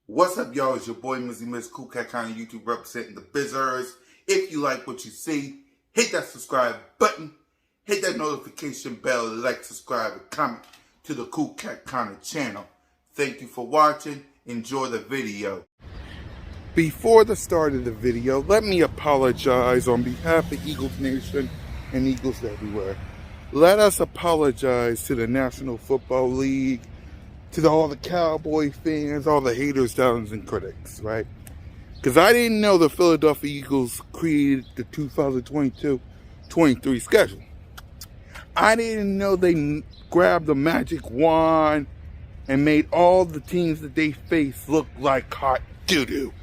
What's up, y'all? It's your boy, Mizzy Miz, Cool Cat County YouTube representing the Bizzers. If you like what you see, hit that subscribe button, hit that notification bell, like, subscribe, and comment to the Cool Cat County channel. Thank you for watching. Enjoy the video. Before the start of the video, let me apologize on behalf of Eagles Nation and Eagles everywhere. Let us apologize to the National Football League, to all the Cowboy fans, all the haters, doubters, and critics, right? Because I didn't know the Philadelphia Eagles created the 2022-23 schedule. I didn't know they grabbed the magic wand and made all the teams that they faced look like hot doo-doo,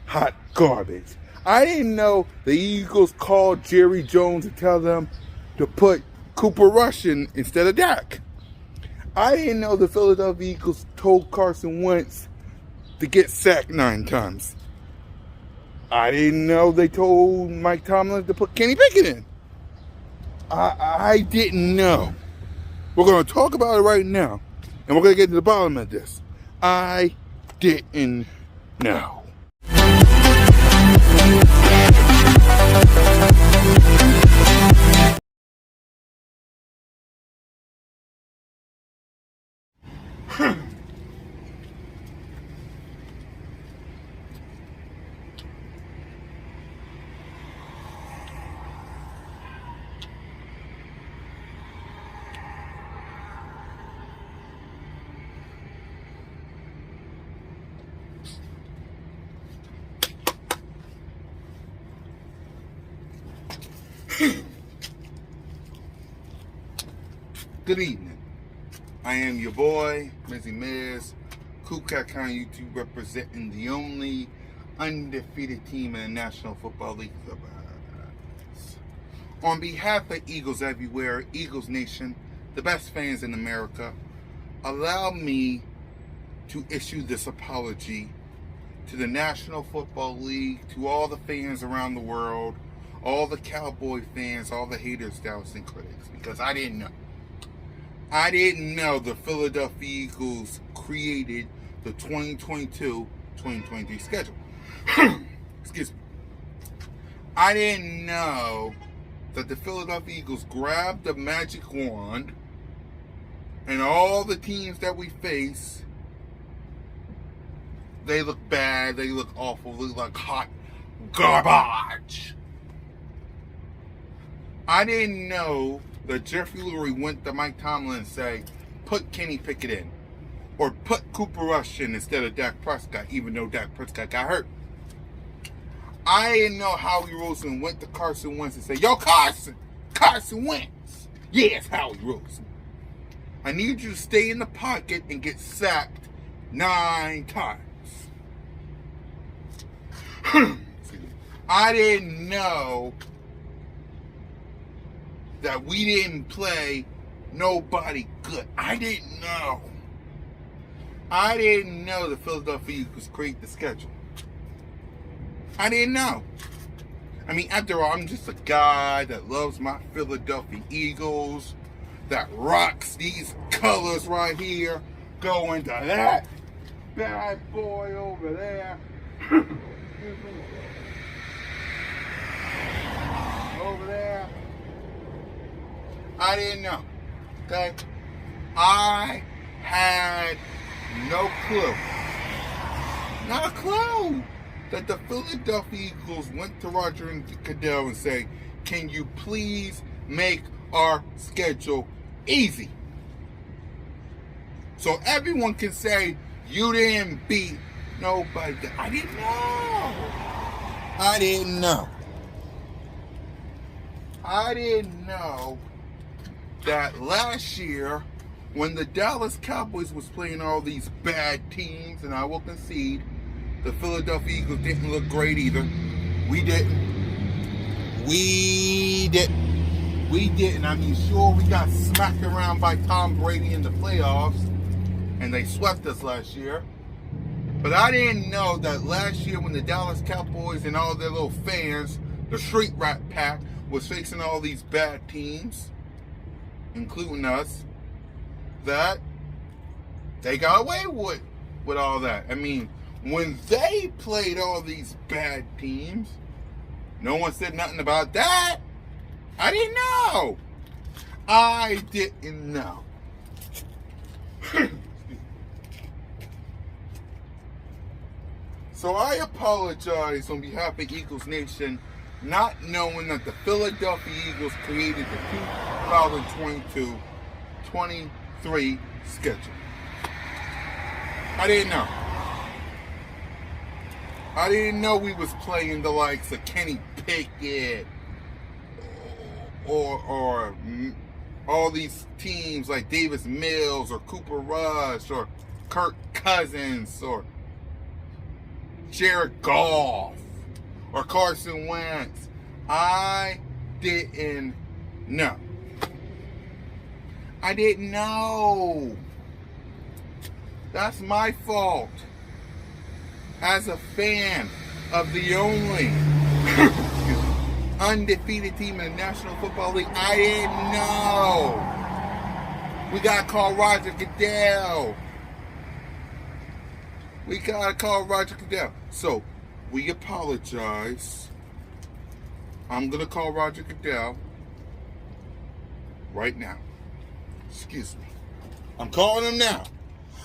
hot garbage. I didn't know the Eagles called Jerry Jones to tell them to put Cooper Rush in instead of Dak. I didn't know the Philadelphia Eagles told Carson Wentz to get sacked 9 times. I didn't know they told Mike Tomlin to put Kenny Pickett in. I didn't know. We're going to talk about it right now, and we're going to get to the bottom of this. I didn't know. Good evening. I am your boy, Mizzy Miz, Cool Cat County YouTube representing the only undefeated team in the National Football League. On behalf of Eagles everywhere, Eagles Nation, the best fans in America, allow me to issue this apology to the National Football League, to all the fans around the world, all the Cowboy fans, all the haters, doubters, and critics, because I didn't know. I didn't know the Philadelphia Eagles created the 2022-2023 schedule. Excuse me. I didn't know that the Philadelphia Eagles grabbed the magic wand and all the teams that we face, they look bad, they look awful, they look like hot garbage. I didn't know that Jeffrey Lurie went to Mike Tomlin and say, put Kenny Pickett in, or put Cooper Rush in instead of Dak Prescott, even though Dak Prescott got hurt. I didn't know Howie Roseman went to Carson Wentz and said, yo, Carson Wentz. Yes, Howie Roseman. I need you to stay in the pocket and get sacked 9 times. I didn't know that we didn't play nobody good. I didn't know. I didn't know the Philadelphia Eagles create the schedule. I didn't know. I mean, after all, I'm just a guy that loves my Philadelphia Eagles, that rocks these colors right here, going to that bad boy over there. Over there. I didn't know, okay? I had no clue, not a clue, that the Philadelphia Eagles went to Roger and Goodell and say, can you please make our schedule easy? So everyone can say, you didn't beat nobody. I didn't know. I didn't know. I didn't know that last year, when the Dallas Cowboys was playing all these bad teams, and I will concede, the Philadelphia Eagles didn't look great either. We didn't. I mean, sure, we got smacked around by Tom Brady in the playoffs, and they swept us last year. But I didn't know that last year when the Dallas Cowboys and all their little fans, the Street Rat Pack, was facing all these bad teams, including us, that they got away with all that. I mean, when they played all these bad teams, no one said nothing about that. I didn't know. I didn't know. So I apologize on behalf of Eagles Nation, not knowing that the Philadelphia Eagles created the 2022-23 schedule. I didn't know. I didn't know we was playing the likes of Kenny Pickett or all these teams like Davis Mills or Cooper Rush or Kirk Cousins or Jared Goff or Carson Wentz. I didn't know. I didn't know. That's my fault. As a fan of the only undefeated team in the National Football League, I didn't know. We gotta call Roger Goodell. So, we apologize. I'm gonna call Roger Goodell right now. Excuse me. I'm calling him now.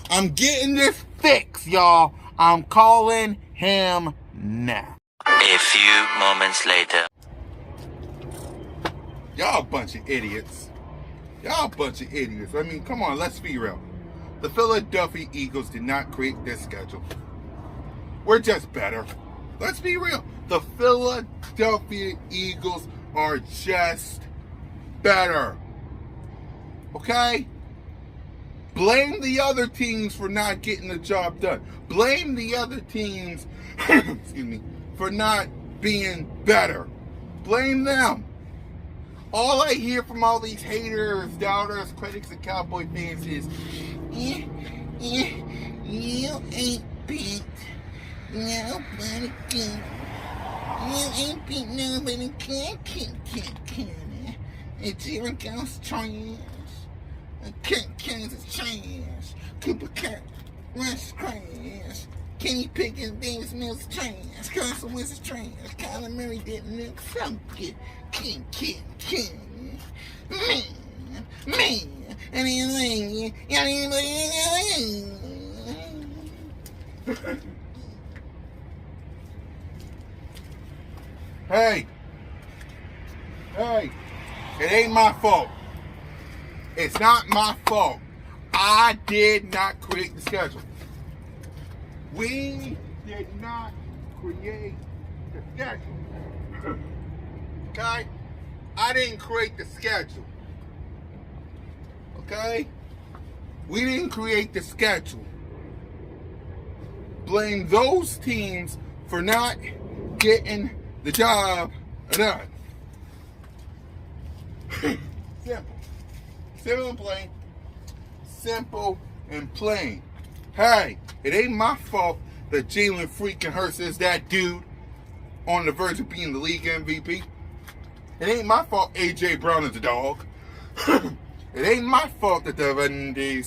I'm getting this fixed, y'all. I'm calling him now. A few moments later. Y'all a bunch of idiots. I mean, come on, let's be real. The Philadelphia Eagles did not create this schedule. We're just better. Let's be real. The Philadelphia Eagles are just better. Okay? Blame the other teams for not getting the job done. Blame the other teams, excuse me, for not being better. Blame them. All I hear from all these haters, doubters, critics, and Cowboy fans is, you ain't beat nobody good. You ain't beat nobody good. It's even goes trash. Kansas trash. Cooper Cup, Rush trash. Kenny Pickett, Davis Mills trash. Carson Wentz trash. Kyler Murray didn't look so good. King. Man. And he's Hey, it ain't my fault. It's not my fault. I did not create the schedule. We did not create the schedule. Okay? I didn't create the schedule. Okay? We didn't create the schedule. Blame those teams for not getting the job done. Simple and plain. Hey, it ain't my fault that Jalen freaking Hurts is that dude on the verge of being the league MVP. It ain't my fault A.J. Brown is a dog. It ain't my fault that Devontae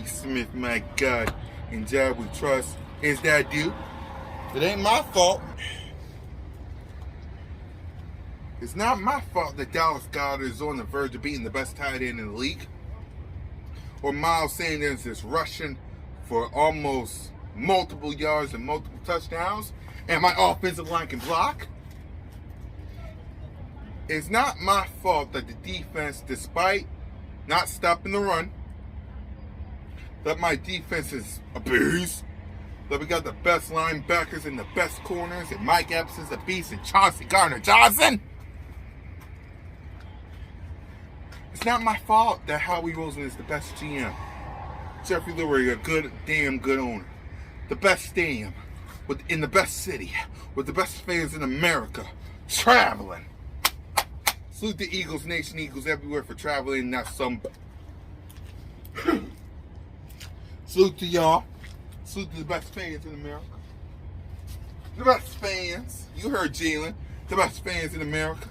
Smith, my God, and Jab we trust is that dude. It ain't my fault. It's not my fault that Dallas Goedert is on the verge of being the best tight end in the league. Or Miles Sanders is rushing for almost multiple yards and multiple touchdowns. And my offensive line can block. It's not my fault that the defense, despite not stopping the run, that my defense is a beast. That we got the best linebackers and the best corners. And Mike Epps is a beast. And Chauncey Gardner-Johnson. It's not my fault that Howie Roseman is the best GM. Jeffrey Lurie, a damn good owner. The best stadium in the best city with the best fans in America. Traveling. Salute the Eagles Nation, Eagles everywhere for traveling, not some. Salute to y'all. Salute to the best fans in America. The best fans. You heard Jalen. The best fans in America.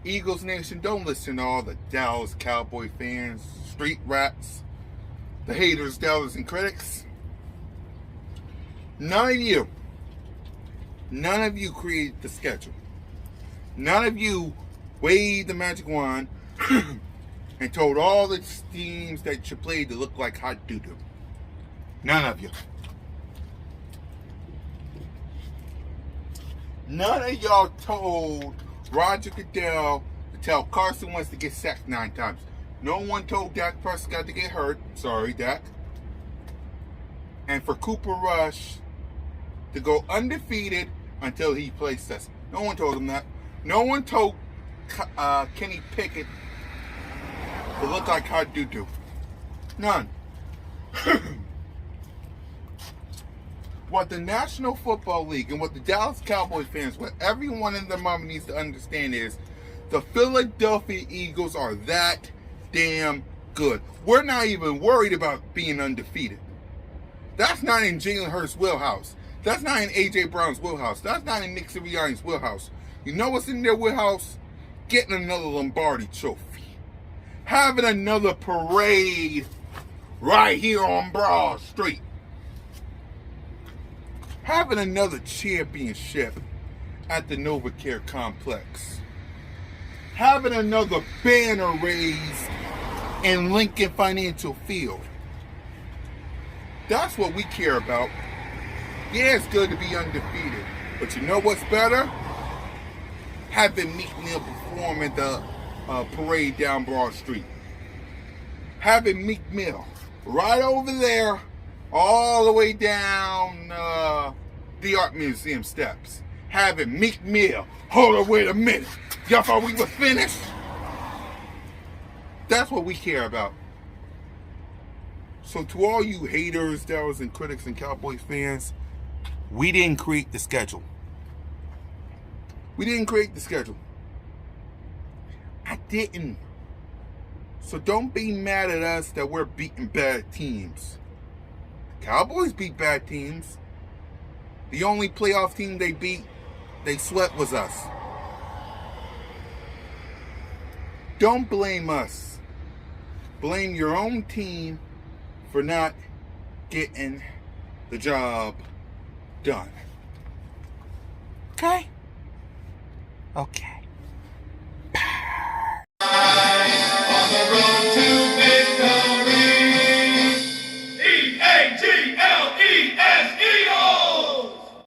Eagles Nation, don't listen to all the Dallas Cowboy fans, street rats, the haters, doubters, and critics, none of you created the schedule. None of you waved the magic wand and told all the teams that you played to look like hot doo-doo. None of you. None of y'all told Roger Goodell to tell Carson Wentz to get sacked 9 times. No one told Dak Prescott to get hurt. Sorry, Dak. And for Cooper Rush to go undefeated until he plays us. No one told him that. No one told Kenny Pickett to look like hot doo-doo. None. What the National Football League and what the Dallas Cowboys fans, what everyone in their mama needs to understand is the Philadelphia Eagles are that damn good. We're not even worried about being undefeated. That's not in Jalen Hurts' wheelhouse. That's not in A.J. Brown's wheelhouse. That's not in Nick Sirianni's wheelhouse. You know what's in their wheelhouse? Getting another Lombardi trophy. Having another parade right here on Broad Street. Having another championship at the NovaCare Complex. Having another banner raised in Lincoln Financial Field. That's what we care about. Yeah, it's good to be undefeated. But you know what's better? Having Meek Mill perform at the parade down Broad Street. Having Meek Mill right over there, all the way down the Art Museum steps. Having Meek Mill. Hold on, wait a minute. Y'all thought we were finished? That's what we care about. So to all you haters, doubters, and critics and Cowboys fans, we didn't create the schedule. We didn't create the schedule. I didn't. So don't be mad at us that we're beating bad teams. Cowboys beat bad teams. The only playoff team they beat, they swept, was us. Don't blame us. Blame your own team for not getting the job done. Okay? Okay.